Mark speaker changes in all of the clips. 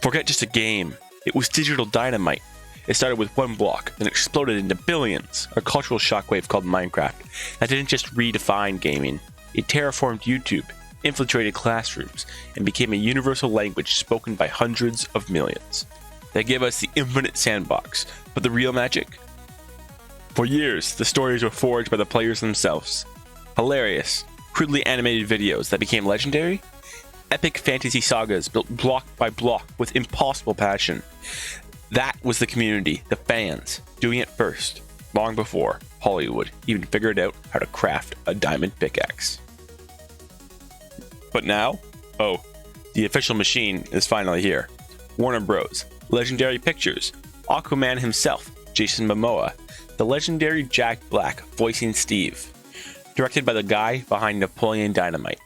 Speaker 1: Forget just a game. It was digital dynamite. It started with one block, then exploded into billions. A cultural shockwave called Minecraft that didn't just redefine gaming. It terraformed YouTube, infiltrated classrooms, and became a universal language spoken by hundreds of millions. They gave us the infinite sandbox, but the real magic? For years, the stories were forged by the players themselves. Hilarious, crudely animated videos that became legendary? Epic fantasy sagas built block by block with impossible passion. That was the community, the fans, doing it first, long before Hollywood even figured out how to craft a diamond pickaxe. But now, the official machine is finally here. Warner Bros., Legendary Pictures, Aquaman himself, Jason Momoa, the legendary Jack Black voicing Steve, directed by the guy behind Napoleon Dynamite,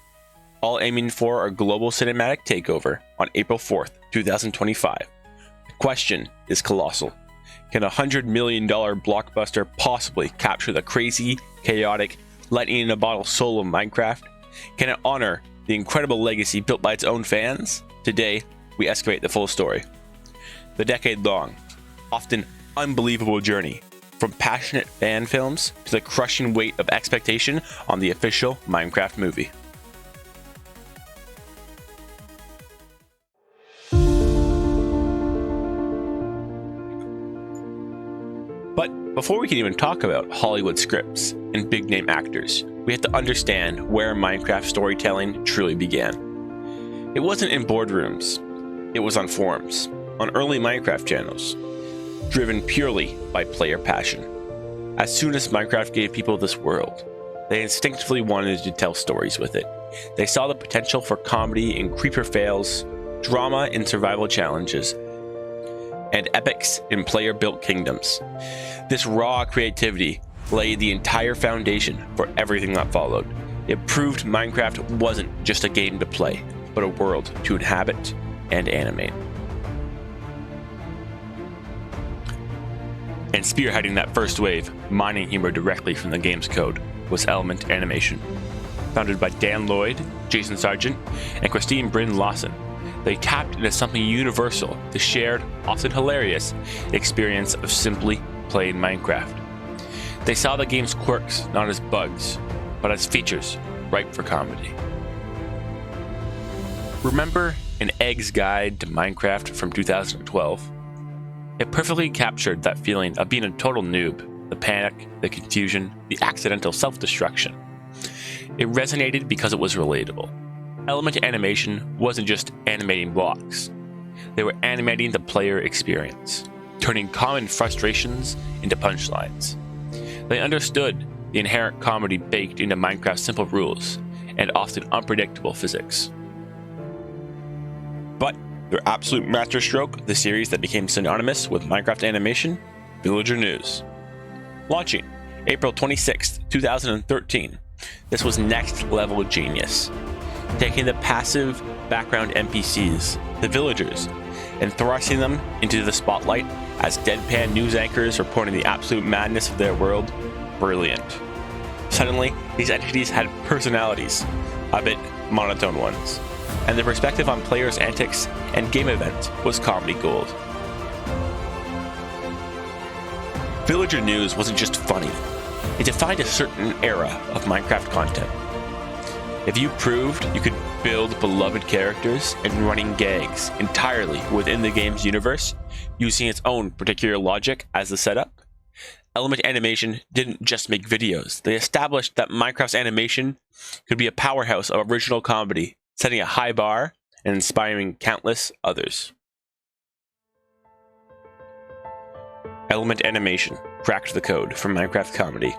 Speaker 1: all aiming for a global cinematic takeover on April 4th, 2025. The question is colossal. Can a $100 million blockbuster possibly capture the crazy, chaotic, lightning-in-a-bottle soul of Minecraft? Can it honor the incredible legacy built by its own fans? Today, we excavate the full story. The decade-long, often unbelievable journey from passionate fan films to the crushing weight of expectation on the official Minecraft movie. But before we can even talk about Hollywood scripts and big-name actors, we have to understand where Minecraft storytelling truly began. It wasn't in boardrooms. It was on forums, on early Minecraft channels, driven purely by player passion. As soon as Minecraft gave people this world, they instinctively wanted to tell stories with it. They saw the potential for comedy in creeper fails, drama in survival challenges, and epics in player-built kingdoms. This raw creativity laid the entire foundation for everything that followed. It proved Minecraft wasn't just a game to play, but a world to inhabit and animate. And spearheading that first wave, mining humor directly from the game's code, was Element Animation. Founded by Dan Lloyd, Jason Sargent, and Christine Bryn Lawson, they tapped into something universal, the shared, often hilarious, experience of simply playing Minecraft. They saw the game's quirks not as bugs, but as features ripe for comedy. Remember An Egg's Guide to Minecraft from 2012? It perfectly captured that feeling of being a total noob, the panic, the confusion, the accidental self-destruction. It resonated because it was relatable. Element Animation wasn't just animating blocks. They were animating the player experience, turning common frustrations into punchlines. They understood the inherent comedy baked into Minecraft's simple rules and often unpredictable physics. But their absolute masterstroke, the series that became synonymous with Minecraft animation, Villager News. Launching April 26, 2013, this was next-level genius. Taking the passive background NPCs, the villagers, and thrusting them into the spotlight as deadpan news anchors reporting the absolute madness of their world. Brilliant. Suddenly, these entities had personalities, a bit monotone ones, and their perspective on players' antics and game events was comedy gold. Villager News wasn't just funny, it defined a certain era of Minecraft content. If you proved you could build beloved characters and running gags entirely within the game's universe, using its own particular logic as the setup, Element Animation didn't just make videos. They established that Minecraft's animation could be a powerhouse of original comedy, setting a high bar and inspiring countless others. Element Animation cracked the code for Minecraft comedy,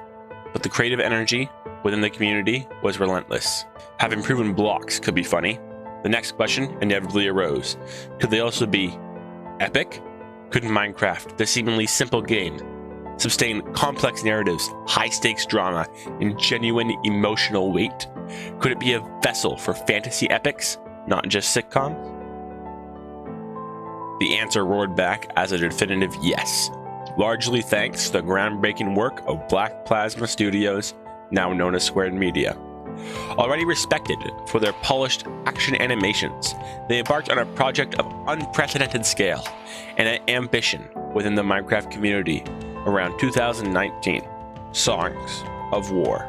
Speaker 1: but the creative energy within the community was relentless. Having proven blocks could be funny, the next question inevitably arose. Could they also be epic? Could Minecraft, the seemingly simple game, sustain complex narratives, high-stakes drama, and genuine emotional weight? Could it be a vessel for fantasy epics, not just sitcoms? The answer roared back as a definitive yes, largely thanks to the groundbreaking work of Black Plasma Studios, now known as Squared Media. Already respected for their polished action animations, they embarked on a project of unprecedented scale and ambition within the Minecraft community around 2019, Songs of War.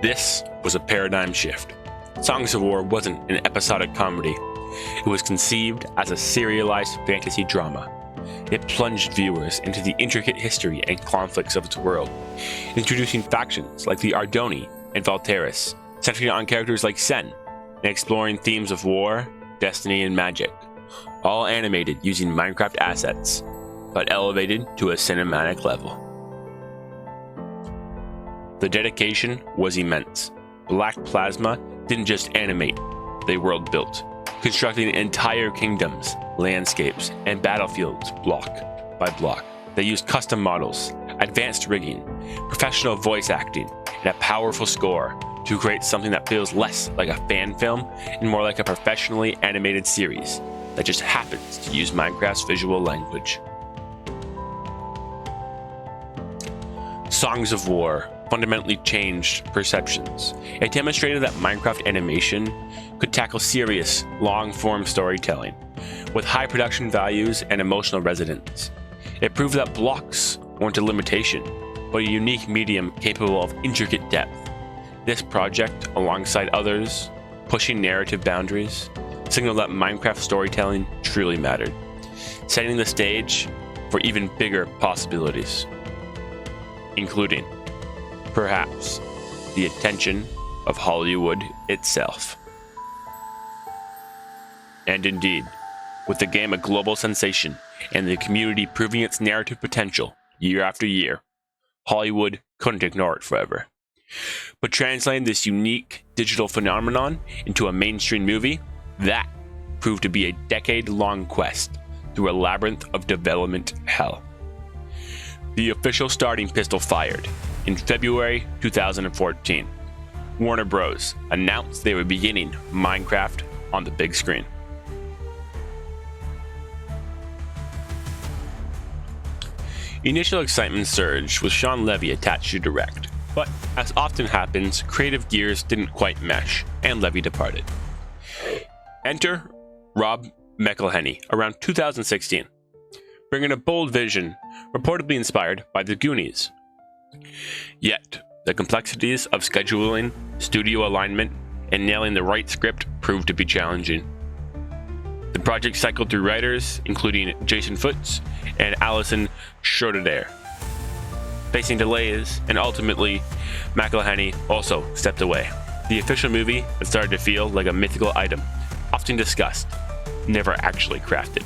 Speaker 1: This was a paradigm shift. Songs of War wasn't an episodic comedy. It was conceived as a serialized fantasy drama. It plunged viewers into the intricate history and conflicts of its world, introducing factions like the Ardoni and Valteris, centering on characters like Sen, and exploring themes of war, destiny, and magic, all animated using Minecraft assets, but elevated to a cinematic level. The dedication was immense. Black Plasma didn't just animate, they world built, constructing entire kingdoms, landscapes, and battlefields block by block. They used custom models, advanced rigging, professional voice acting, and a powerful score to create something that feels less like a fan film and more like a professionally animated series that just happens to use Minecraft's visual language. Songs of War fundamentally changed perceptions. It demonstrated that Minecraft animation could tackle serious, long-form storytelling with high production values and emotional resonance. It proved that blocks weren't a limitation, but a unique medium capable of intricate depth. This project, alongside others, pushing narrative boundaries, signaled that Minecraft storytelling truly mattered, setting the stage for even bigger possibilities, including, perhaps, the attention of Hollywood itself. And indeed, with the game a global sensation and the community proving its narrative potential year after year, Hollywood couldn't ignore it forever. But translating this unique digital phenomenon into a mainstream movie, that proved to be a decade-long quest through a labyrinth of development hell. The official starting pistol fired in February 2014. Warner Bros. Announced they were beginning Minecraft on the big screen. Initial excitement surged with Sean Levy attached to direct, but as often happens, creative gears didn't quite mesh, and Levy departed. Enter Rob McElhenney around 2016, bringing a bold vision reportedly inspired by the Goonies. Yet, the complexities of scheduling, studio alignment, and nailing the right script proved to be challenging. The project cycled through writers, including Jason Futz and Alison Schroeder, facing delays, and ultimately, McElhenney also stepped away. The official movie had started to feel like a mythical item, often discussed, never actually crafted.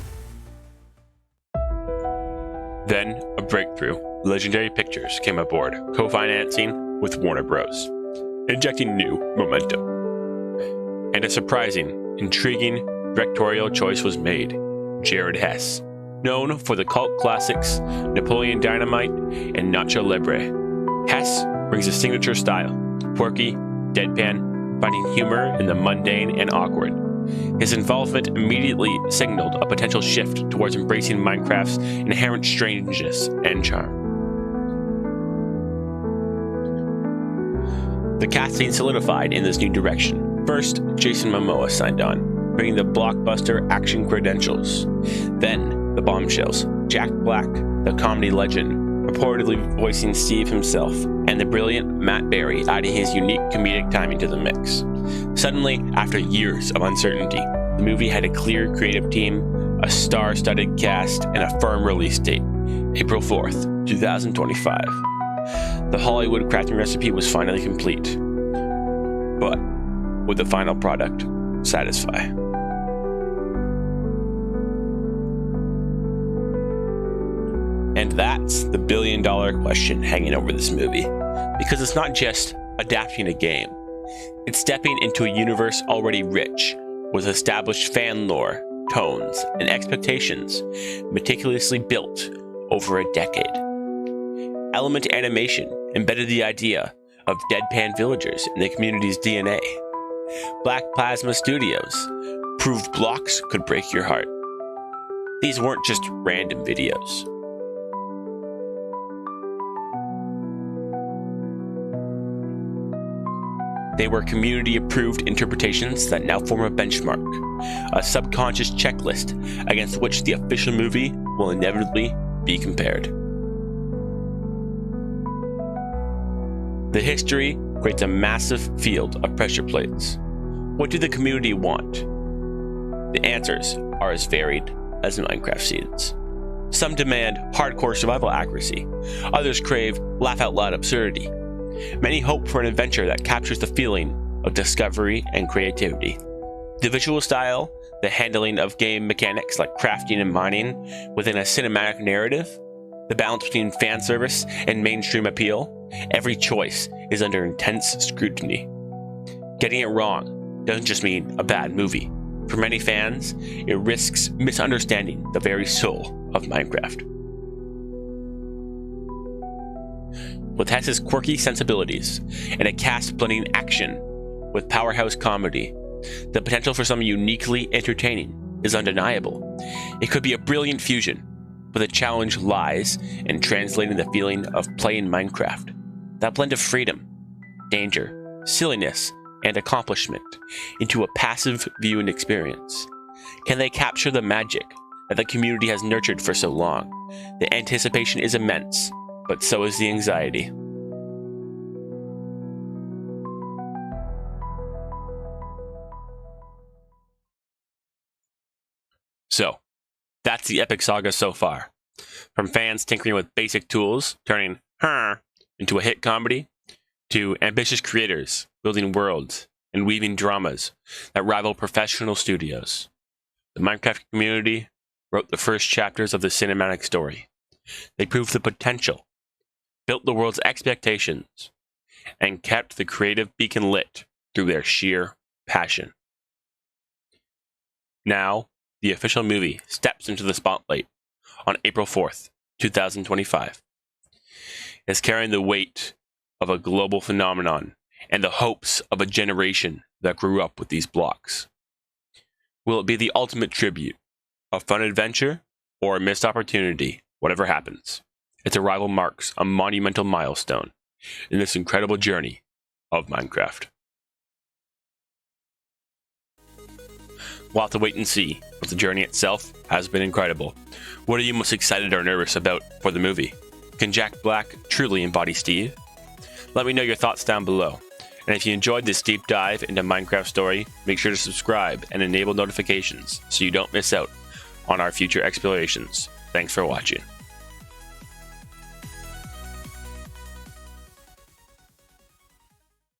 Speaker 1: Then, a breakthrough. Legendary Pictures came aboard, co-financing with Warner Bros., injecting new momentum. And a surprising, intriguing directorial choice was made: Jared Hess, known for the cult classics Napoleon Dynamite and Nacho Libre. Hess brings a signature style, quirky, deadpan, finding humor in the mundane and awkward. His involvement immediately signaled a potential shift towards embracing Minecraft's inherent strangeness and charm. The casting solidified in this new direction. First, Jason Momoa signed on, bringing the blockbuster action credentials. Then, the bombshells: Jack Black, the comedy legend, reportedly voicing Steve himself, and the brilliant Matt Berry adding his unique comedic timing to the mix. Suddenly, after years of uncertainty, the movie had a clear creative team, a star-studded cast, and a firm release date: April 4th, 2025. The Hollywood crafting recipe was finally complete. But would the final product satisfy? And that's the billion-dollar question hanging over this movie. Because it's not just adapting a game. It's stepping into a universe already rich, with established fan lore, tones, and expectations meticulously built over a decade. Element Animation embedded the idea of deadpan villagers in the community's DNA. Black Plasma Studios proved blocks could break your heart. These weren't just random videos. They were community-approved interpretations that now form a benchmark, a subconscious checklist against which the official movie will inevitably be compared. The history creates a massive field of pressure plates. What do the community want? The answers are as varied as Minecraft seeds. Some demand hardcore survival accuracy, others crave laugh-out-loud absurdity. Many hope for an adventure that captures the feeling of discovery and creativity. The visual style, the handling of game mechanics like crafting and mining within a cinematic narrative, the balance between fan service and mainstream appeal, every choice is under intense scrutiny. Getting it wrong doesn't just mean a bad movie. For many fans, it risks misunderstanding the very soul of Minecraft. With Hess's quirky sensibilities and a cast blending action with powerhouse comedy, the potential for something uniquely entertaining is undeniable. It could be a brilliant fusion, but the challenge lies in translating the feeling of playing Minecraft. That blend of freedom, danger, silliness, and accomplishment into a passive viewing experience. Can they capture the magic that the community has nurtured for so long? The anticipation is immense, but so is the anxiety. So, that's the epic saga so far. From fans tinkering with basic tools, turning into a hit comedy, to ambitious creators building worlds and weaving dramas that rival professional studios. The Minecraft community wrote the first chapters of the cinematic story. They proved the potential, built the world's expectations, and kept the creative beacon lit through their sheer passion. Now, the official movie steps into the spotlight on April 4th, 2025. It's carrying the weight of a global phenomenon and the hopes of a generation that grew up with these blocks. Will it be the ultimate tribute, a fun adventure, or a missed opportunity? Whatever happens, its arrival marks a monumental milestone in this incredible journey of Minecraft. We'll have to wait and see, but the journey itself has been incredible. What are you most excited or nervous about for the movie? Can Jack Black truly embody Steve? Let me know your thoughts down below. And if you enjoyed this deep dive into Minecraft story, make sure to subscribe and enable notifications so you don't miss out on our future explorations. Thanks for watching.